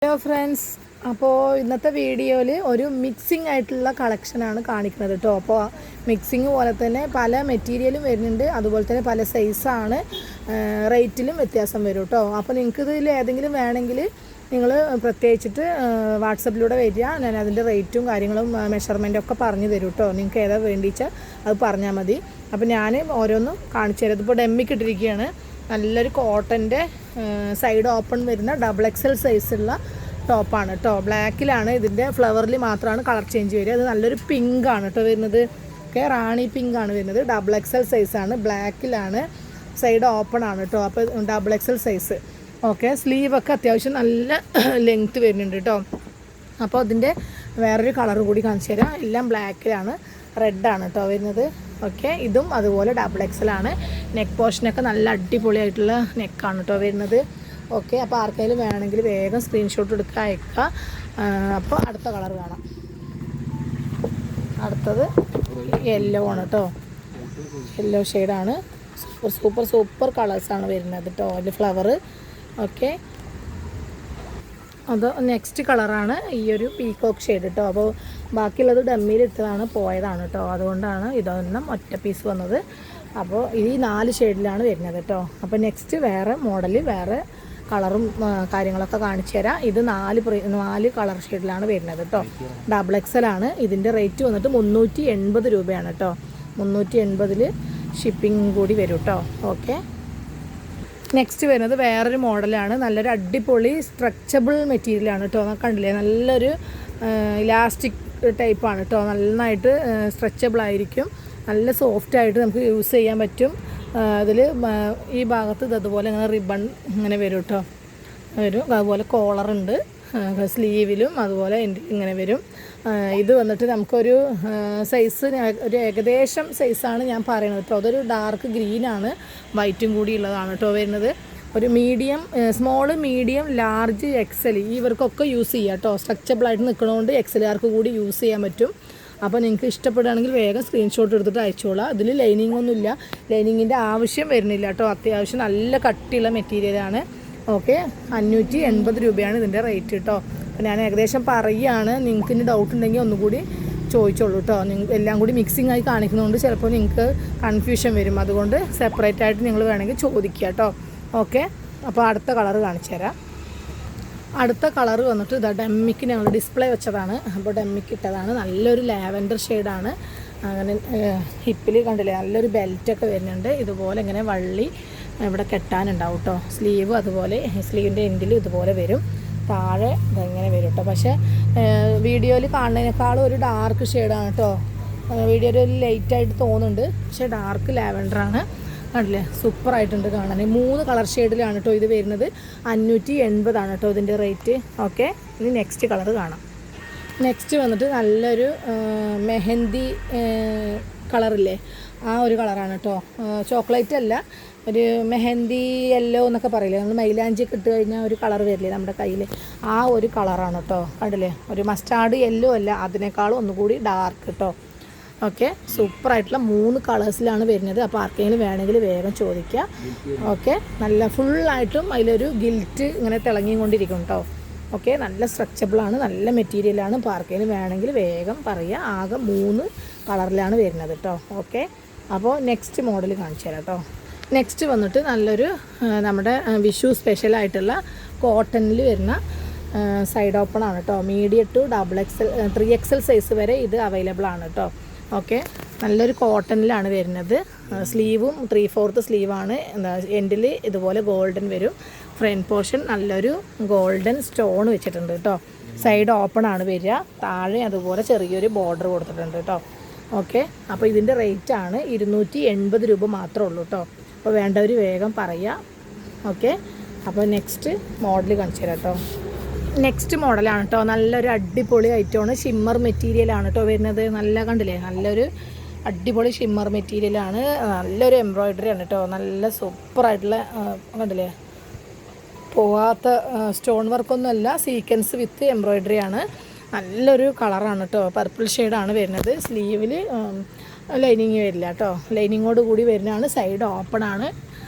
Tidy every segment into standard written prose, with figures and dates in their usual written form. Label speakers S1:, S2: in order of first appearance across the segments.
S1: Hello friends, അപ്പോൾ ഇന്നത്തെ വീഡിയോയിൽ ഒരു മിക്സിംഗ് ആയിട്ടുള്ള കളക്ഷനാണ് കാണിക്കുന്നത് കേട്ടോ. അപ്പോൾ മിക്സിങ് പോലെ തന്നെ പല മെറ്റീരിയലും വരുന്നുണ്ട്, അതുപോലെ തന്നെ പല സൈസാണ്, റേറ്റിലും വ്യത്യാസം വരും കേട്ടോ. അപ്പോൾ നിങ്ങൾക്ക് ഇതിൽ ഏതെങ്കിലും വേണമെങ്കിൽ നിങ്ങൾ പ്രത്യേകിച്ചിട്ട് വാട്സപ്പിലൂടെ വരിക, ഞാൻ അതിൻ്റെ റേറ്റും കാര്യങ്ങളും മെഷർമെൻറ്റും ഒക്കെ പറഞ്ഞു തരും കേട്ടോ. നിങ്ങൾക്ക് ഏതാ വേണ്ടിച്ചാൽ അത് പറഞ്ഞാൽ മതി. അപ്പോൾ ഞാൻ ഓരോന്നും കാണിച്ചു തരാം. ഇതിപ്പോൾ ഡെമ്മിക്കിട്ടിരിക്കുകയാണ്. നല്ലൊരു കോട്ടൻ്റെ സൈഡ് ഓപ്പൺ വരുന്ന XXL സൈസുള്ള ടോപ്പാണ് കേട്ടോ. ബ്ലാക്കിലാണ്, ഇതിൻ്റെ ഫ്ലവറിൽ മാത്രമാണ് കളർ ചേഞ്ച് വരിക. അത് നല്ലൊരു പിങ്കാണ് കേട്ടോ വരുന്നത്. ഓക്കെ, റാണി പിങ്കാണ് വരുന്നത്. XXL സൈസാണ്, ബ്ലാക്കിലാണ്, സൈഡ് ഓപ്പൺ ആണ് കേട്ടോ. അപ്പോൾ XXL സൈസ്. ഓക്കെ, സ്ലീവൊക്കെ അത്യാവശ്യം നല്ല ലെങ്ത്ത് വരുന്നുണ്ട് കേട്ടോ. അപ്പോൾ അതിൻ്റെ വേറൊരു കളറും കൂടി കാണിച്ചു തരാം. എല്ലാം ബ്ലാക്കിലാണ്, റെഡാണ് കേട്ടോ വരുന്നത്. ഓക്കെ, ഇതും അതുപോലെ XXL ആണ്. നെക്ക് പോർഷനൊക്കെ നല്ല അടിപൊളിയായിട്ടുള്ള നെക്കാണ് കേട്ടോ വരുന്നത്. ഓക്കെ, അപ്പോൾ ആർക്കെങ്കിലും വേണമെങ്കിൽ വേഗം സ്ക്രീൻഷോട്ട് എടുക്കുക, അയക്കുക. അപ്പോൾ അടുത്ത കളർ കാണാം. അടുത്തത് യെല്ലോ ആണ് കേട്ടോ. യെല്ലോ ഷെയ്ഡാണ്. സൂപ്പർ കളേഴ്സാണ് വരുന്നത് കേട്ടോ. അതിൽ ഫ്ലവർ. ഓക്കെ, അത് നെക്സ്റ്റ് കളറാണ് ഈ ഒരു പീകോക്ക് ഷെയ്ഡ് കേട്ടോ. അപ്പോൾ ബാക്കിയുള്ളത് ഡമ്മിയിലിട്ടതാണ്, പോയതാണ് കേട്ടോ. അതുകൊണ്ടാണ് ഇതൊന്നും ഒറ്റ പീസ് വന്നത്. അപ്പോൾ ഈ 4 ഷെയ്ഡിലാണ് വരുന്നത് കേട്ടോ. അപ്പോൾ നെക്സ്റ്റ് വേറെ മോഡൽ, വേറെ കളറും കാര്യങ്ങളൊക്കെ കാണിച്ചു തരാം. ഇത് 4 കളർ ഷെയ്ഡിലാണ് വരുന്നത് കേട്ടോ. XXL ആണ്. ഇതിൻ്റെ റേറ്റ് വന്നിട്ട് 380 രൂപയാണ് കേട്ടോ. 380 ഷിപ്പിംഗ് കൂടി വരും കേട്ടോ. ഓക്കെ, നെക്സ്റ്റ് വരുന്നത് വേറൊരു മോഡലാണ്. നല്ലൊരു അടിപൊളി സ്ട്രെച്ചബിൾ മെറ്റീരിയലാണ് കേട്ടോ. കണ്ടില്ലേ, നല്ലൊരു ഇലാസ്റ്റിക് ടൈപ്പാണ് കേട്ടോ. നന്നായിട്ട് സ്ട്രെച്ചബിൾ ആയിരിക്കും, നല്ല സോഫ്റ്റായിട്ട് നമുക്ക് യൂസ് ചെയ്യാൻ പറ്റും. അതിൽ ഈ ഭാഗത്ത് ഇതുപോലെ ഇങ്ങനെ റിബൺ ഇങ്ങനെ വരും കേട്ടോ, വരും. അതുപോലെ കോളറുണ്ട് സ്ലീവിലും, അതുപോലെ ഇങ്ങനെ വരും. ഇത് വന്നിട്ട് നമുക്കൊരു സൈസ്, ഒരു ഏകദേശം സൈസാണ് ഞാൻ പറയുന്നത് കേട്ടോ. അതൊരു ഡാർക്ക് ഗ്രീനാണ്, വൈറ്റും കൂടി ഉള്ളതാണ് കേട്ടോ വരുന്നത്. ഒരു medium, small, medium, large, XL ഇവർക്കൊക്കെ യൂസ് ചെയ്യാം കേട്ടോ. സ്ട്രെച്ചബിളായിട്ട് നിൽക്കണതുകൊണ്ട് XLകാർക്ക് കൂടി യൂസ് ചെയ്യാൻ പറ്റും. അപ്പോൾ നിങ്ങൾക്ക് ഇഷ്ടപ്പെടുകയാണെങ്കിൽ വേഗം സ്ക്രീൻഷോട്ട് എടുത്തിട്ട് അയച്ചോളാം. ഇതിൽ ലൈനിങ് ഒന്നുമില്ല, ലൈനിങ്ങിൻ്റെ ആവശ്യം വരുന്നില്ല കേട്ടോ. അത്യാവശ്യം നല്ല കട്ടിയുള്ള മെറ്റീരിയലാണ്. ഓക്കെ, 580 രൂപയാണ് ഇതിൻ്റെ റേറ്റ് കേട്ടോ. അപ്പോൾ ഞാൻ ഏകദേശം പറയുകയാണ്. നിങ്ങൾക്ക് ഇനി ഡൗട്ട് ഉണ്ടെങ്കിൽ ഒന്നുകൂടി ചോദിച്ചോളൂ കേട്ടോ. എല്ലാം കൂടി മിക്സിംഗ് ആയി കാണിക്കുന്നതുകൊണ്ട് ചിലപ്പോൾ നിങ്ങൾക്ക് കൺഫ്യൂഷൻ വരും. അതുകൊണ്ട് സെപ്പറേറ്റ് ആയിട്ട് നിങ്ങൾ വേണമെങ്കിൽ ചോദിക്കുക കേട്ടോ. ഓക്കെ, അപ്പോൾ അടുത്ത കളർ കാണിച്ചു തരാം. അടുത്ത കളർ വന്നിട്ട് ഇതാ ഡെമ്മിക്ക് ഞങ്ങൾ ഡിസ്പ്ലേ വെച്ചതാണ്. അപ്പോൾ ഡെമ്മിക്ക് ഇട്ടതാണ്. നല്ലൊരു ലാവൻഡർ ഷെയ്ഡാണ്. അങ്ങനെ ഹിപ്പിൽ കണ്ടില്ലേ, നല്ലൊരു ബെൽറ്റൊക്കെ വരുന്നുണ്ട്. ഇതുപോലെ ഇങ്ങനെ വള്ളി ഇവിടെ കെട്ടാനുണ്ടാവും കേട്ടോ. സ്ലീവ് അതുപോലെ, സ്ലീവിൻ്റെ എൻഡിൽ ഇതുപോലെ വരും. താഴെ ഇതെങ്ങനെ വരും കേട്ടോ. പക്ഷേ വീഡിയോയിൽ കാണുന്നതിനേക്കാളും ഒരു ഡാർക്ക് ഷെയ്ഡാണ് കേട്ടോ. വീഡിയോയിൽ ഒരു ലൈറ്റായിട്ട് തോന്നുന്നുണ്ട്, പക്ഷേ ഡാർക്ക് ലാവൻഡറാണ്. കണ്ടില്ലേ, സൂപ്പറായിട്ടുണ്ട് കാണാൻ. 3 കളർ ഷെയ്ഡിലാണ് കേട്ടോ ഇത് വരുന്നത്. 580 കേട്ടോ ഇതിൻ്റെ റേറ്റ്. ഓക്കെ, ഇനി നെക്സ്റ്റ് കളർ കാണാം. നെക്സ്റ്റ് വന്നിട്ട് നല്ലൊരു മെഹന്തി കളറില്ലേ, ആ ഒരു കളറാണ് കേട്ടോ. ചോക്ലേറ്റ് അല്ല, ഒരു മെഹന്തി യെല്ലോ എന്നൊക്കെ പറയില്ലേ, നമ്മൾ മൈലാഞ്ചിയൊക്കെ ഇട്ട് കഴിഞ്ഞാൽ ഒരു കളർ വരില്ലേ നമ്മുടെ കയ്യിൽ, ആ ഒരു കളറാണ് കേട്ടോ. കണ്ടില്ലേ, ഒരു മസ്റ്റാർഡ് യെല്ലോ അല്ല, അതിനേക്കാളും ഒന്നുകൂടി ഡാർക്ക് കേട്ടോ. ഓക്കെ, സൂപ്പറായിട്ടുള്ള 3 കളേഴ്സിലാണ് വരുന്നത്. അപ്പോൾ ആർക്കെങ്കിലും വേണമെങ്കിൽ വേഗം ചോദിക്കുക. ഓക്കെ, നല്ല ഫുള്ളായിട്ടും അതിലൊരു ഗിൽറ്റ് ഇങ്ങനെ തിളങ്ങിക്കൊണ്ടിരിക്കും കേട്ടോ. ഓക്കെ, നല്ല സ്ട്രെച്ചബിളാണ്, നല്ല മെറ്റീരിയലാണ്. അപ്പോൾ ആർക്കെങ്കിലും വേണമെങ്കിൽ വേഗം പറയുക. ആകെ 3 കളറിലാണ് വരുന്നത് കേട്ടോ. ഓക്കെ, അപ്പോൾ നെക്സ്റ്റ് മോഡൽ കാണിച്ചു തരാം കേട്ടോ. നെക്സ്റ്റ് വന്നിട്ട് നല്ലൊരു നമ്മുടെ വിഷു സ്പെഷ്യലായിട്ടുള്ള കോട്ടണിൽ വരുന്ന സൈഡ് ഓപ്പൺ ആണ് കേട്ടോ. Medium to XXL 3XL size വരെ ഇത് അവൈലബിൾ ആണ് കേട്ടോ. ഓക്കെ, നല്ലൊരു കോട്ടണിലാണ് വരുന്നത്. സ്ലീവും 3/4 സ്ലീവാണ്. എൻഡിൽ ഇതുപോലെ ഗോൾഡൻ വരും. ഫ്രണ്ട് പോർഷൻ നല്ലൊരു ഗോൾഡൻ സ്റ്റോൺ വെച്ചിട്ടുണ്ട് കേട്ടോ. സൈഡ് ഓപ്പൺ ആണ് വരിക. താഴെ അതുപോലെ ചെറിയൊരു ബോർഡർ കൊടുത്തിട്ടുണ്ട് കേട്ടോ. ഓക്കെ, അപ്പോൾ ഇതിൻ്റെ റേറ്റാണ് 280 രൂപ മാത്രമേ ഉള്ളൂ കേട്ടോ. അപ്പോൾ വേണ്ടവർ വേഗം പറയുക. ഓക്കെ, അപ്പോൾ നെക്സ്റ്റ് മോഡൽ കാണിച്ചു തരാം കേട്ടോ. നെക്സ്റ്റ് മോഡലാണ് കേട്ടോ. നല്ലൊരു അടിപൊളി ഐറ്റമാണ്. ഷിമ്മർ മെറ്റീരിയലാണ് കേട്ടോ വരുന്നത്. നല്ല കണ്ടില്ലേ, നല്ലൊരു അടിപൊളി ഷിമ്മർ മെറ്റീരിയലാണ്. നല്ലൊരു എംബ്രോയ്ഡറി ആണ് കേട്ടോ. നല്ല സൂപ്പറായിട്ടുള്ള കണ്ടില്ലേ, പോവാത്ത സ്റ്റോൺ വർക്കൊന്നുമല്ല, സീക്വൻസ് വിത്ത് എംബ്രോയ്ഡറി ആണ്. നല്ലൊരു കളറാണ് കേട്ടോ. പർപ്പിൾ ഷെയ്ഡാണ് വരുന്നത്. സ്ലീവിൽ ലൈനിങ് വരില്ല കേട്ടോ. ലൈനിങ്ങോട് കൂടി വരുന്നതാണ്. സൈഡ് ഓപ്പൺ ആണ്.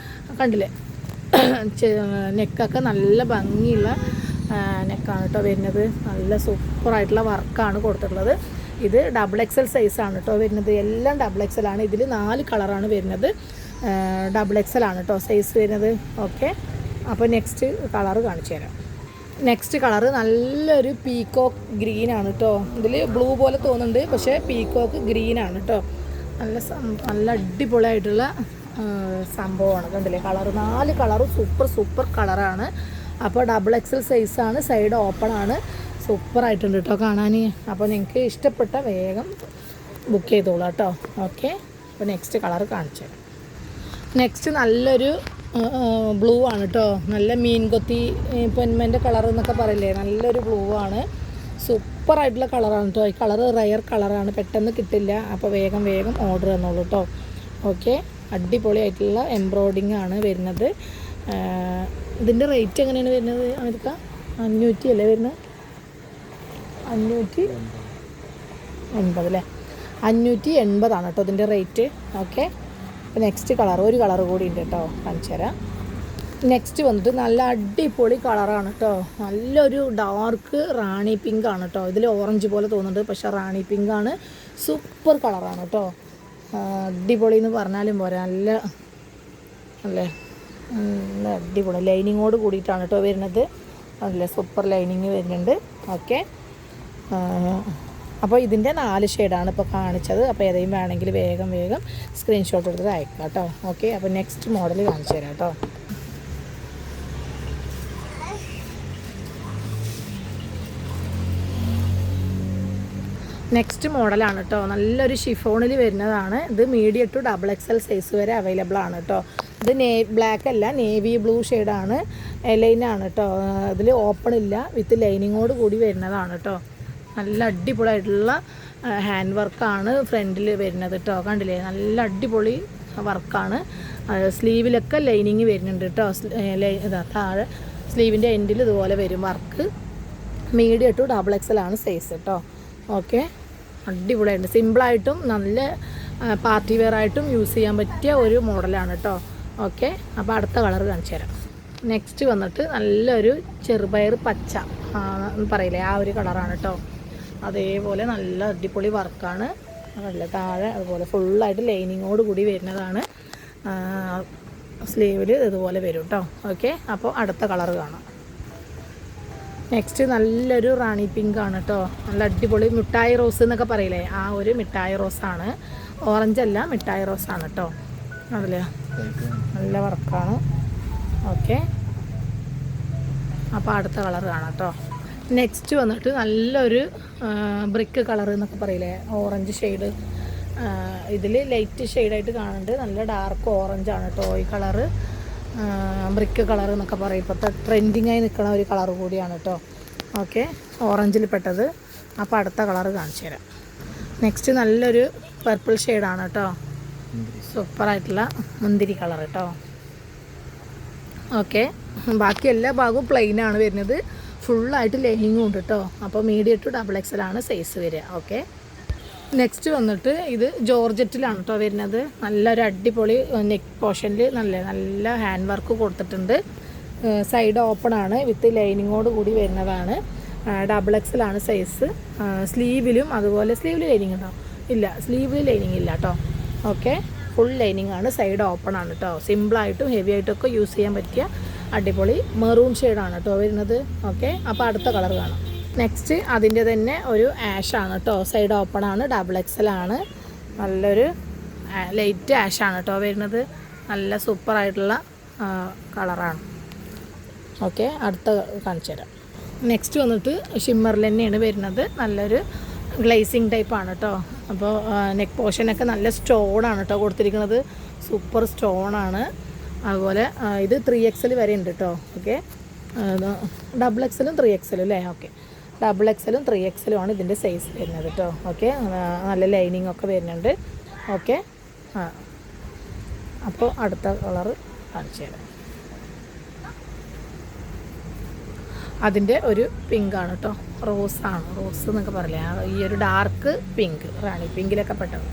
S1: കണ്ടില്ലേ, നെക്കൊക്കെ നല്ല ഭംഗിയുള്ള നെക്കാണ് കേട്ടോ വരുന്നത്. നല്ല സൂപ്പറായിട്ടുള്ള വർക്കാണ് കൊടുത്തിട്ടുള്ളത്. ഇത് XXL സൈസാണ് കേട്ടോ വരുന്നത്. എല്ലാം XXL ആണ്. ഇതിൽ 4 കളറാണ് വരുന്നത്. XXL ആണ് കേട്ടോ സൈസ് വരുന്നത്. ഓക്കെ, അപ്പോൾ നെക്സ്റ്റ് കളറ് കാണിച്ചു തരാം. നെക്സ്റ്റ് കളറ് നല്ലൊരു പീക്കോക്ക് ഗ്രീനാണ് കേട്ടോ. ഇതിൽ ബ്ലൂ പോലെ തോന്നുന്നുണ്ട്, പക്ഷേ പീക്കോക്ക് ഗ്രീനാണ് കേട്ടോ. നല്ല അടിപൊളിയായിട്ടുള്ള സംഭവമാണ്. കണ്ടില്ലേ കളറ്, 4 കളറും സൂപ്പർ കളറാണ്. അപ്പോൾ XXL സൈസാണ്, സൈഡ് ഓപ്പൺ ആണ്. സൂപ്പറായിട്ടുണ്ട് കേട്ടോ കാണാൻ. അപ്പോൾ നിങ്ങൾക്ക് ഇഷ്ടപ്പെട്ട വേഗം ബുക്ക് ചെയ്തോളൂ കേട്ടോ. ഓക്കെ, അപ്പോൾ നെക്സ്റ്റ് കളർ കാണിച്ചു. നെക്സ്റ്റ് നല്ലൊരു ബ്ലൂ ആണ് കേട്ടോ. നല്ല മീൻകൊത്തി പൊന്മൻ്റെ കളർ എന്നൊക്കെ പറയില്ലേ, നല്ലൊരു ബ്ലൂ ആണ്. സൂപ്പറായിട്ടുള്ള കളറാണ് കേട്ടോ. ഈ കളറ് റയർ കളറാണ്, പെട്ടെന്ന് കിട്ടില്ല. അപ്പോൾ വേഗം ഓർഡർ തന്നോളൂ കേട്ടോ. ഓക്കെ, അടിപൊളിയായിട്ടുള്ള എംബ്രോയിഡിങ് ആണ് വരുന്നത്. ഇതിൻ്റെ റേറ്റ് എങ്ങനെയാണ് വരുന്നത്? അമേരിക്ക 500 അല്ലേ വരുന്നത്? 580 അല്ലേ? 580 ആണ് കേട്ടോ ഇതിൻ്റെ റേറ്റ്. ഓക്കെ, അപ്പോൾ നെക്സ്റ്റ് കളർ, ഒരു കളർ കൂടി ഉണ്ട് കേട്ടോ, കാണിച്ചു തരാം. നെക്സ്റ്റ് വന്നിട്ട് നല്ല അടിപൊളി കളറാണ് കേട്ടോ. നല്ലൊരു ഡാർക്ക് റാണി പിങ്ക് ആണ് കേട്ടോ. ഇതിൽ ഓറഞ്ച് പോലെ തോന്നുന്നുണ്ട്, പക്ഷേ റാണി പിങ്ക് ആണ്. സൂപ്പർ കളറാണ് കേട്ടോ. അടിപൊളി എന്ന് പറഞ്ഞാലും പോരാ, നല്ല അടിപൊളി ലൈനിങ്ങോട് കൂടിയിട്ടാണ് കേട്ടോ വരുന്നത്. നല്ല സൂപ്പർ ലൈനിങ് വരുന്നുണ്ട്. ഓക്കെ, അപ്പോൾ ഇതിൻ്റെ 4 ഷെയ്ഡാണ് ഇപ്പോൾ കാണിച്ചത്. അപ്പോൾ ഏതെങ്കിലും വേണമെങ്കിൽ വേഗം സ്ക്രീൻഷോട്ട് എടുത്ത് അയക്കാം കേട്ടോ. ഓക്കെ, അപ്പോൾ നെക്സ്റ്റ് മോഡൽ കാണിച്ചു തരാം കേട്ടോ. നെക്സ്റ്റ് മോഡലാണ് കേട്ടോ. നല്ലൊരു ഷിഫോണിൽ വരുന്നതാണ്. ഇത് മീഡിയം ടു XXL സൈസ് വരെ അവൈലബിൾ ആണ് കേട്ടോ. ഇത് ബ്ലാക്ക് അല്ല, നേവി ബ്ലൂ ഷെയ്ഡാണ്. ലൈനാണ് കേട്ടോ. ഇതിൽ ഓപ്പൺ ഇല്ല, വിത്ത് ലൈനിങ്ങോട് കൂടി വരുന്നതാണ് കേട്ടോ. നല്ല അടിപൊളിയായിട്ടുള്ള ഹാൻഡ് വർക്കാണ് ഫ്രണ്ടിൽ വരുന്നത് കേട്ടോ. കണ്ടില്ലേ, നല്ല അടിപൊളി വർക്കാണ്. സ്ലീവിലൊക്കെ ലൈനിങ് വരുന്നുണ്ട് കേട്ടോ. താഴെ സ്ലീവിൻ്റെ എൻഡിൽ ഇതുപോലെ വരും വർക്ക്. മീഡിയം ടു XXL ആണ് സൈസ് കേട്ടോ. ഓക്കെ, അടിപൊളിയായിട്ട് സിമ്പിളായിട്ടും നല്ല പാർട്ടി വെയർ ആയിട്ടും യൂസ് ചെയ്യാൻ പറ്റിയ ഒരു മോഡലാണ് കേട്ടോ. ഓക്കെ, അപ്പോൾ അടുത്ത കളർ കാണിച്ചു തരാം. നെക്സ്റ്റ് വന്നിട്ട് നല്ലൊരു ചെറുപയർ പച്ച പറയില്ലേ, ആ ഒരു കളറാണ് കേട്ടോ. അതേപോലെ നല്ല അടിപൊളി വർക്കാണ്. നല്ല താഴെ അതുപോലെ ഫുള്ളായിട്ട് ലൈനിങ്ങോട് കൂടി വരുന്നതാണ്. സ്ലീവിൽ ഇതുപോലെ വരും കേട്ടോ. ഓക്കെ, അപ്പോൾ അടുത്ത കളർ കാണാം. നെക്സ്റ്റ് നല്ലൊരു റാണി പിങ്ക് ആണ് കേട്ടോ. നല്ല അടിപൊളി മിഠായി റോസ് എന്നൊക്കെ പറയില്ലേ, ആ ഒരു മിഠായി റോസാണ്. ഓറഞ്ചല്ല, മിഠായി റോസാണ് കേട്ടോ. അതല്ലേ, നല്ല വർക്കാണ്. ഓക്കെ, അപ്പോൾ അടുത്ത കളർ കാണാം കേട്ടോ. നെക്സ്റ്റ് വന്നിട്ട് നല്ലൊരു ബ്രിക്ക് കളർ എന്നൊക്കെ പറയില്ലേ, ഓറഞ്ച് ഷെയ്ഡ്. ഇതിൽ ലൈറ്റ് ഷെയ്ഡായിട്ട് കാണുന്നുണ്ട്. നല്ല ഡാർക്ക് ഓറഞ്ചാണ് കേട്ടോ ഈ കളറ്. ബ്രിക്ക് കളർ എന്നൊക്കെ പറയും. ഇപ്പോഴത്തെ ട്രെൻഡിങ്ങായി നിൽക്കുന്ന ഒരു കളർ കൂടിയാണ് കേട്ടോ. ഓക്കെ, ഓറഞ്ചിൽ പെട്ടത്. അപ്പോൾ അടുത്ത കളർ കാണിച്ചു തരാം. നെക്സ്റ്റ് നല്ലൊരു പർപ്പിൾ ഷെയ്ഡാണ് കേട്ടോ. സൂപ്പറായിട്ടുള്ള മുന്തിരി കളർ കേട്ടോ. ഓക്കെ, ബാക്കി എല്ലാ ഭാഗവും പ്ലെയിനാണ് വരുന്നത്. ഫുള്ളായിട്ട് ലൈനിങ്ങും ഉണ്ട് കേട്ടോ. അപ്പോൾ മീഡിയം ടു XXL ആണ് സൈസ് വരിക. ഓക്കെ, നെക്സ്റ്റ് വന്നിട്ട് ഇത് ജോർജറ്റിലാണ് കേട്ടോ വരുന്നത്. നല്ലൊരു അടിപൊളി നെക്ക് പോർഷനിൽ നല്ല ഹാൻഡ് വർക്ക് കൊടുത്തിട്ടുണ്ട്. സൈഡ് ഓപ്പൺ ആണ്, വിത്ത് ലൈനിങ്ങോട് കൂടി വരുന്നതാണ്. XXL ആണ് സൈസ്. സ്ലീവിലും അതുപോലെ സ്ലീവിൽ ലൈനിങ് ഉണ്ടോ? ഇല്ല, സ്ലീവിൽ ലൈനിങ് ഇല്ല കേട്ടോ. ഓക്കെ, ഫുൾ ലൈനിങ് ആണ്, സൈഡ് ഓപ്പൺ ആണ് കേട്ടോ. സിമ്പിളായിട്ടും ഹെവി ആയിട്ടൊക്കെ യൂസ് ചെയ്യാൻ പറ്റിയ അടിപൊളി മെറൂൺ ഷെയ്ഡാണ് കേട്ടോ വരുന്നത്. ഓക്കെ, അപ്പോൾ അടുത്ത കളർ കാണാം. നെക്സ്റ്റ് അതിൻ്റെ തന്നെ ഒരു ആഷാണ് കേട്ടോ. സൈഡ് ഓപ്പൺ ആണ്, XXL ആണ്. നല്ലൊരു ലൈറ്റ് ആഷാണ് കേട്ടോ വരുന്നത്. നല്ല സൂപ്പറായിട്ടുള്ള കളറാണ്. ഓക്കെ, അടുത്ത കാണിച്ചു തരാം. നെക്സ്റ്റ് വന്നിട്ട് ഷിമ്മറിൽ തന്നെയാണ് വരുന്നത്. നല്ലൊരു ഗ്ലേസിങ് ടൈപ്പാണ് കേട്ടോ. അപ്പോൾ നെക്ക് പോർഷനൊക്കെ നല്ല സ്റ്റോണാണ് കേട്ടോ കൊടുത്തിരിക്കുന്നത്. സൂപ്പർ സ്റ്റോണാണ്. അതുപോലെ ഇത് 3XL വരെ ഉണ്ട് കേട്ടോ. ഓക്കെ, XXLും 3XLും അല്ലേ? ഓക്കെ, XXLും 3XLും ആണ് ഇതിൻ്റെ സൈസ് വരുന്നത് കേട്ടോ. ഓക്കെ, നല്ല ലൈനിങ് ഒക്കെ വരുന്നുണ്ട്. ഓക്കെ, അപ്പോൾ അടുത്ത കളറ് കാണിച്ചു തരാം. അതിൻ്റെ ഒരു പിങ്കാണ് കേട്ടോ. റോസാണ്, റോസ് എന്നൊക്കെ പറയില്ലേ, ഈ ഒരു ഡാർക്ക് പിങ്ക്, റാണി പിങ്കിലൊക്കെ പെട്ടത്.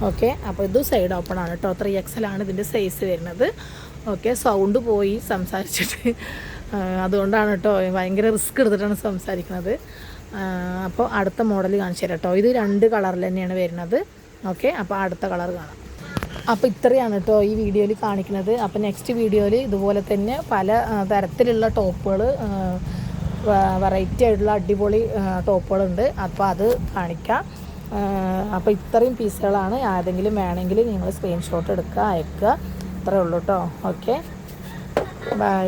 S1: ഓക്കെ, അപ്പോൾ ഇത് സൈഡ് ഓപ്പൺ ആണ് കേട്ടോ. 3XL ആണ് ഇതിൻ്റെ സൈസ് വരുന്നത്. ഓക്കെ, സൗണ്ട് പോയി സംസാരിച്ചിട്ട്. അതുകൊണ്ടാണ് കേട്ടോ ഭയങ്കര റിസ്ക് എടുത്തിട്ടാണ് സംസാരിക്കുന്നത്. അപ്പോൾ അടുത്ത മോഡൽ കാണിച്ചു തരാം കേട്ടോ. ഇത് 2 കളറിൽ തന്നെയാണ് വരുന്നത്. ഓക്കെ, അപ്പോൾ അടുത്ത കളർ കാണാം. അപ്പോൾ ഇത്രയാണ് കേട്ടോ ഈ വീഡിയോയിൽ കാണിക്കുന്നത്. അപ്പോൾ നെക്സ്റ്റ് വീഡിയോയിൽ ഇതുപോലെ തന്നെ പല തരത്തിലുള്ള ടോപ്പുകൾ, വെറൈറ്റി ആയിട്ടുള്ള അടിപൊളി ടോപ്പുകളുണ്ട്. അപ്പോൾ അത് കാണിക്കാം. അപ്പോൾ ഇത്രയും പീസുകളാണ്. ഏതെങ്കിലും വേണമെങ്കിൽ നിങ്ങൾ സ്ക്രീൻഷോട്ട് എടുക്കുക, അയക്കുക. അത്രേ ഉള്ളൂ കേട്ടോ. Okay, by.